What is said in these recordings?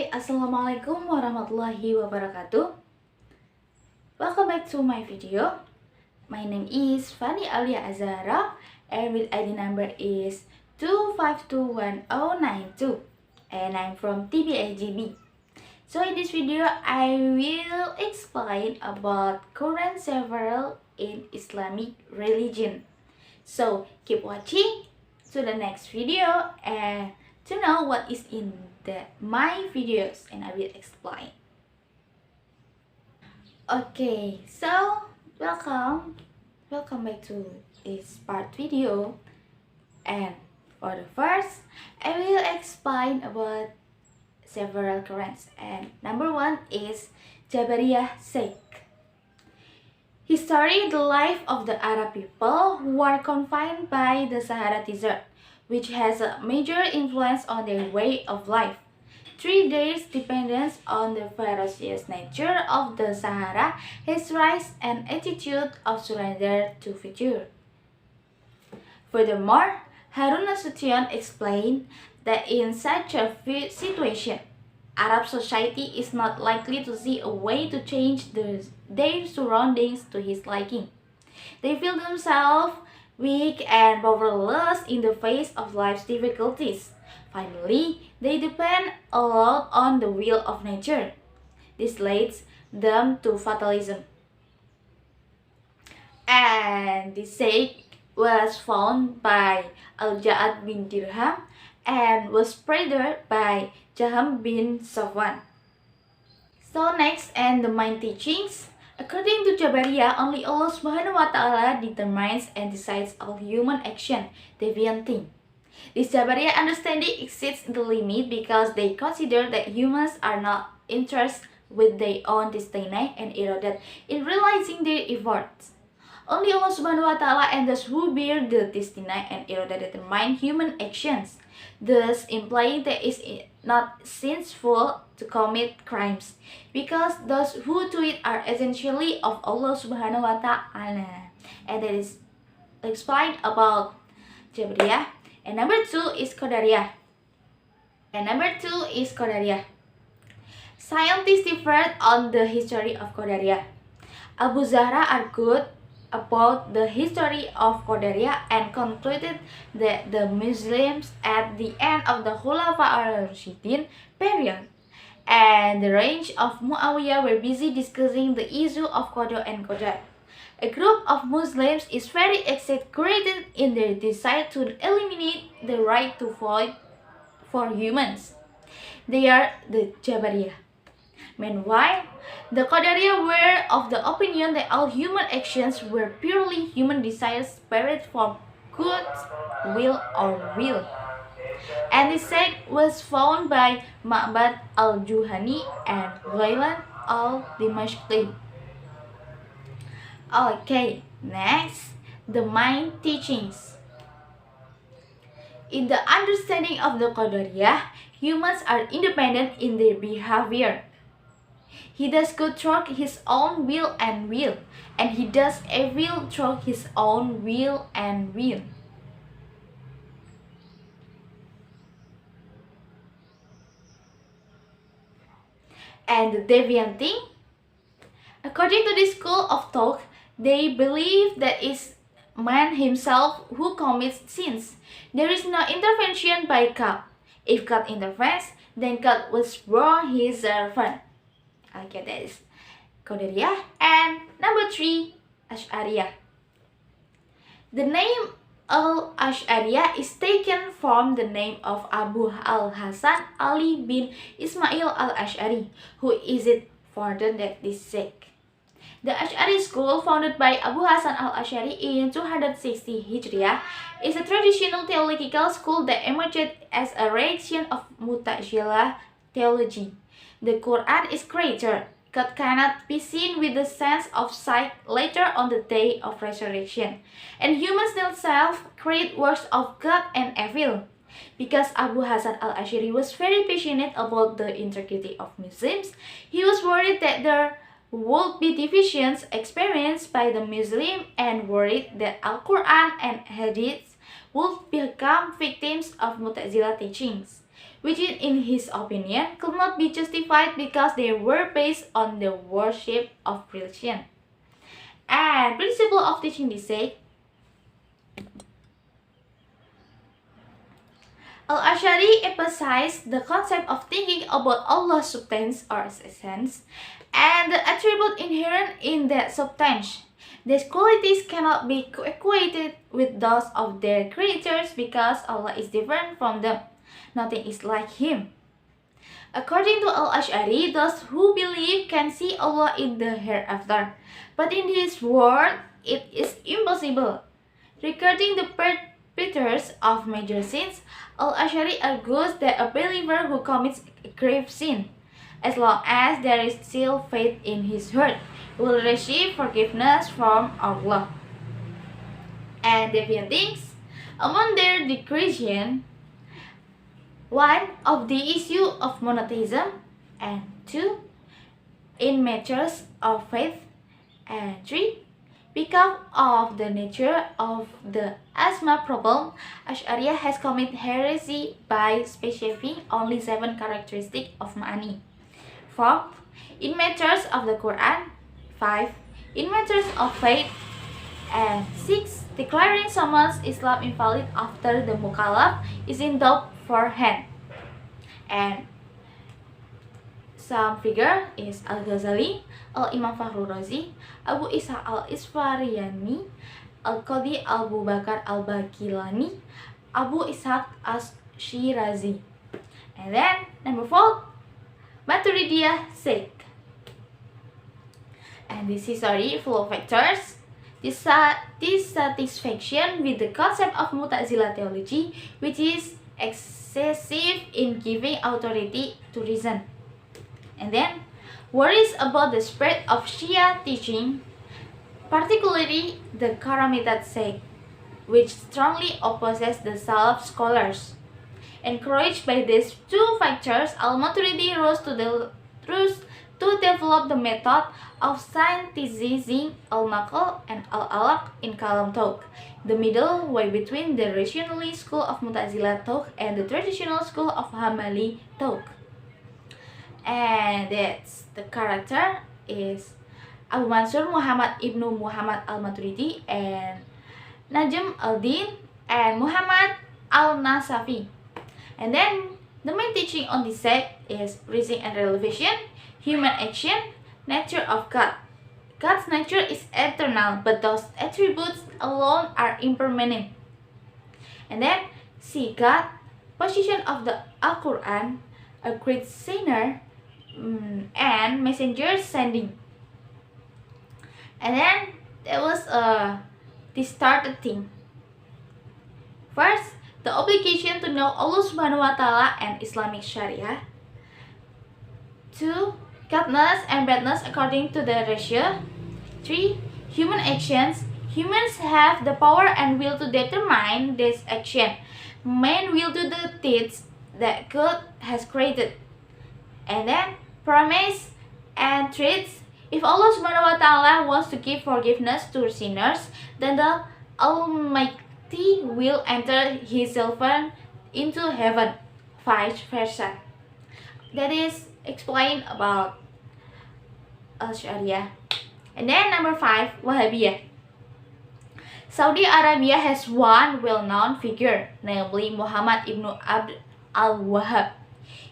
Assalamualaikum warahmatullahi wabarakatuh. Welcome back to my video. My name is Fany Aulia Azahro and with ID number is 2521092 and I'm from Tbig. So in this video, I will explain about current several in Islamic religion. So keep watching to the next video and to know what is in my videos and I will explain. Okay, so welcome back to this part video, and for the first I will explain about several currents, and number one is Jabariyah sect. History: the life of the Arab people who are confined by the Sahara Desert, which has a major influence on their way of life. 3 days dependence on the ferocious nature of the Sahara has raised an attitude of surrender to future. Furthermore, Harun Nasution explained that in such a situation, Arab society is not likely to see a way to change their surroundings to his liking. They feel themselves weak and powerless in the face of life's difficulties. Finally, they depend a lot on the will of nature. This leads them to fatalism. And this sect was founded by Al-Ja'ad bin Dirham and was spread by Jaham bin Safwan. So next, and the main teachings. According to Jabariyah, only Allah Subhanahu wa Ta'ala determines and decides all human action, deviant thing. This Jabariyah understanding exceeds the limit because they consider that humans are not interested with their own destiny and eroded in realizing their efforts. Only Allah Subhanahu wa Ta'ala and those who bear the destiny and eroded determine human actions, thus implying that it is not sinful to commit crimes, because those who do it are essentially of Allah Subhanahu wa Ta'ala. And that is explained about Jabariyah. And number two is Qadariyah. Scientists differed on the history of Qadariyah. Abu Zahra argued about the history of Qadariyah and concluded that the Muslims at the end of the Khulafa al-Rashidin period and the reign of Muawiyah were busy discussing the issue of Qada and Qadar. A group of Muslims is very exaggerated in their desire to eliminate the right to vote for humans. They are the Jabariyah. Meanwhile, the Qadariyah were of the opinion that all human actions were purely human desires spared from good will or will. And this sect was founded by Ma'bad al-Juhani and Ghailan al-Dimashqi. Okay, next, the main teachings. In the understanding of the Qadariyah, humans are independent in their behavior. He does good through his own will, and he does evil through his own will and will. And the deviant thing? According to this school of thought, they believe that it's man himself who commits sins. There is no intervention by God. If God intervenes, then God will spare his servant. Okay, that is Qadariyah. And number three, Ash'ariyah. The name Al-Ash'ariyah is taken from the name of Abu al-Hasan Ali bin Ismail al-Ash'ari, who is it further that this sect. The Ash'ari school, founded by Abu Hasan al-Ash'ari in 260 Hijriah, is a traditional theological school that emerged as a reaction of Mu'tazilah theology. The Quran is creator. God cannot be seen with the sense of sight later on the day of resurrection, and humans themselves create works of God and evil. Because Abu Hasan al-Ash'ari was very passionate about the integrity of Muslims, he was worried that there would be divisions experienced by the Muslim and worried that Al-Quran and Hadith would become victims of Mu'tazilah teachings. which in his opinion could not be justified because they were based on the worship of religion. And principle of teaching this say, Al-Ash'ari emphasized the concept of thinking about Allah's substance or essence and the attribute inherent in that substance. These qualities cannot be equated with those of their creators because Allah is different from them. Nothing is like Him. According to Al-Ash'ari, those who believe can see Allah in the hereafter. But in this world, it is impossible. Regarding the perpetrators of major sins, Al-Ash'ari argues that a believer who commits a grave sin, as long as there is still faith in his heart, will receive forgiveness from Allah. And deviant things, among their decretion, one of the issue of monotheism, and two, in matters of faith, and three, because of the nature of the asma problem, Ash'ariyah has committed heresy by specifying only 7 characteristics of ma'ani. 4. In matters of the Quran. 5. In matters of faith. And 6. Declaring someone's Islam invalid after the mukallaf is in doubt beforehand. And some figure is Al-Ghazali, Al-Imam Fakhrul Razi, Abu Isa Al-Isfariyani, Al-Qadi Abu Bakar Al-Bakilani, Abu Ishaq As-Shirazi. And then number 4, Maturidiyah sect. And this is full of factors. Dissatisfaction with the concept of Mu'tazilah theology, which is excessive in giving authority to reason. And then worries about the spread of Shia teaching, particularly the Karamitat sect, which strongly opposes the Salaf scholars. Encouraged by these 2 factors, Al-Maturidi rose to develop the method of synthesizing Al-Naql and Al-Alaq in Kalam talk, the middle way between the rationalist school of Mu'tazilah talk and the traditional school of Hanbali talk. And that's the character is Abu Mansur Muhammad Ibnu Muhammad Al-Maturidi and Najm al-Din and Muhammad al-Nasafi. And then the main teaching on this sect is reason and revelation, human action, nature of God. God's nature is eternal, but those attributes alone are impermanent. And then see God, position of the Al-Quran, a great sinner, and messenger sending. And then there was the started thing. First, the obligation to know Allah Subhanahu wa Ta'ala and Islamic Sharia. 2. Goodness and badness according to the ratio. 3. Human actions. Humans have the power and will to determine this action. Man will do the deeds that God has created. And then promise and threats. If Allah Subhanahu wa Ta'ala wants to give forgiveness to sinners, then the Almighty will enter His servant into heaven, vice versa. That is explained about Al-Sharia. And then number 5, Wahhabiyah. Saudi Arabia has one well-known figure, namely Muhammad ibn Abd al-Wahhab.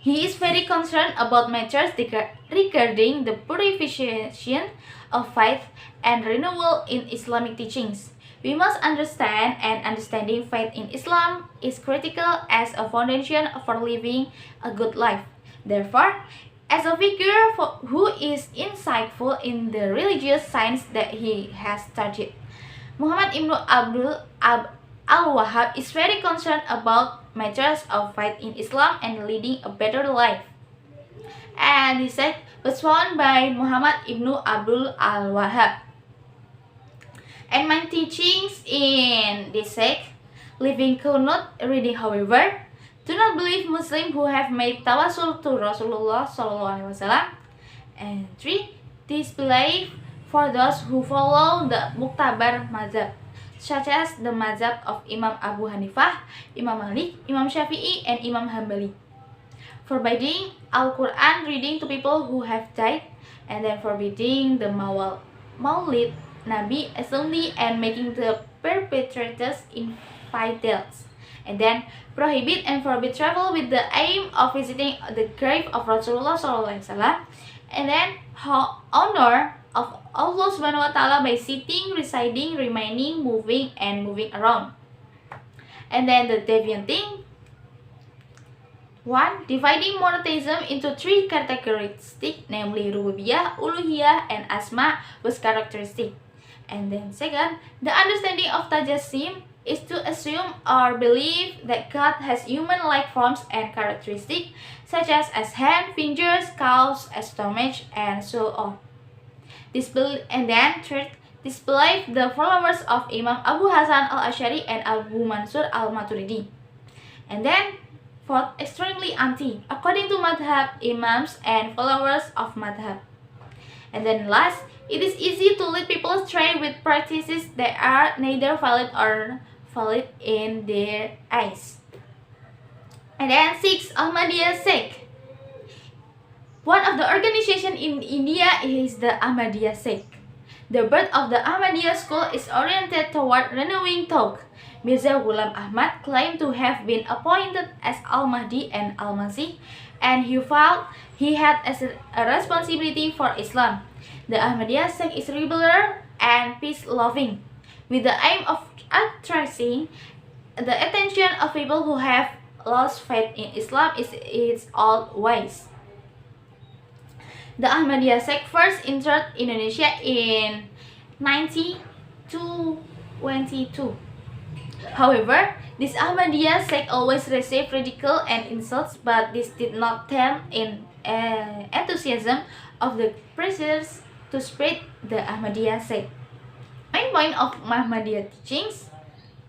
He is very concerned about matters regarding the purification of faith and renewal in Islamic teachings. We must understand, and understanding faith in Islam is critical as a foundation for living a good life. Therefore, as a figure who is insightful in the religious science that he has studied, Muhammad ibn Abdul al-Wahhab is very concerned about matters of faith in Islam and leading a better life. And this sect was founded by Muhammad ibn Abdul al-Wahhab. And my teachings in this sect, living kunut reading, however, do not believe Muslims who have made tawassul to Rasulullah SAW. And 3. Disbelief for those who follow the Muqtabar Mazhab, such as the Mazhab of Imam Abu Hanifah, Imam Malik, Imam Shafi'i, and Imam Hanbali. forbidding Al-Quran reading to people who have died, and then forbidding the Maulid Nabi assembly and making the perpetrators infidels, and then prohibit and forbid travel with the aim of visiting the grave of Rasulullah SAW, and then honor of Allah Subhanahu wa Ta'ala by sitting, residing, remaining, moving, and moving around. And then the deviant thing. 1. Dividing monotheism into 3 characteristics, namely Rububiyah, Uluhiyah, and Asma was characteristic. And then second, the understanding of Tajassim is to assume or believe that God has human-like forms and characteristics such as hand, fingers, claws, stomach, and so on. And then third, disbelief the followers of Imam Abu Hasan al-Ash'ari and Abu Mansur al-Maturidi. And then fourth, extremely anti, according to madhab imams and followers of madhab. And then last, it is easy to lead people astray with practices that are neither valid or valid in their eyes. And then 6, Ahmadiyya sect. One of the organizations in India is the Ahmadiyya sect. The birth of the Ahmadiyya school is oriented toward renewing thought. Mirza Ghulam Ahmad claimed to have been appointed as Al-Mahdi and Al-Masih, and he felt he had a responsibility for Islam. The Ahmadiyya sect is rebellious and peace-loving, with the aim of attracting the attention of people who have lost faith in Islam in its old ways. The Ahmadiyya sect first entered Indonesia in 1922. However, this Ahmadiyya sect always received ridicule and insults, but this did not tame in enthusiasm of the preachers to spread the Ahmadiyya sect. Main point of Ahmadiyya teachings: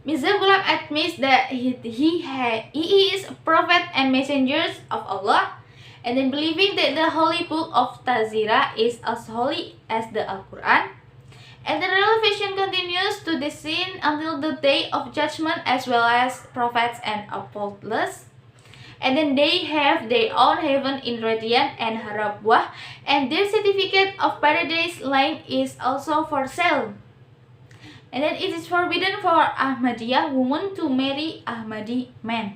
Mirza Ghulam admits that he is a prophet and messenger of Allah, and then believing that the holy book of Tazira is as holy as the Al-Quran. And the revelation continues to the scene until the day of judgment, as well as prophets and apostles. And then they have their own heaven in Radian and Harabwah, and their certificate of paradise line is also for sale. And then it is forbidden for Ahmadiyya women to marry Ahmadi men.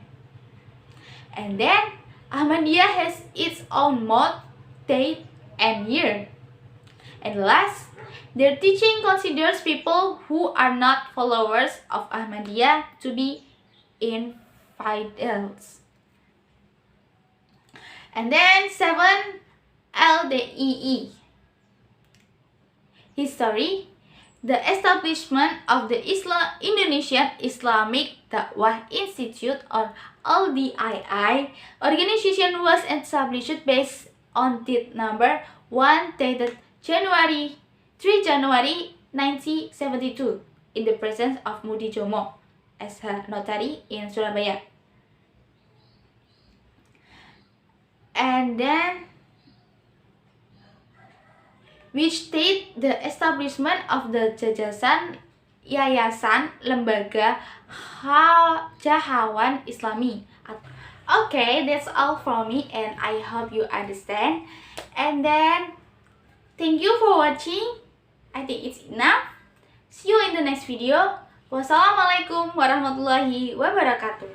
And then Ahmadiyya has its own month, date, and year. And last, their teaching considers people who are not followers of Ahmadiyya to be infidels. And then 7, LDII. History. The establishment of the Indonesian Islamic Dakwah Institute, or LDII organization, was established based on date number 1 dated 3 January 1972 in the presence of Mudi Jomo as a notary in Surabaya. And then which state the establishment of the Yayasan Lembaga Jahawan Islami. Okay, that's all from me, and I hope you understand. And then thank you for watching. I think it's enough. See you in the next video. Wassalamualaikum warahmatullahi wabarakatuh.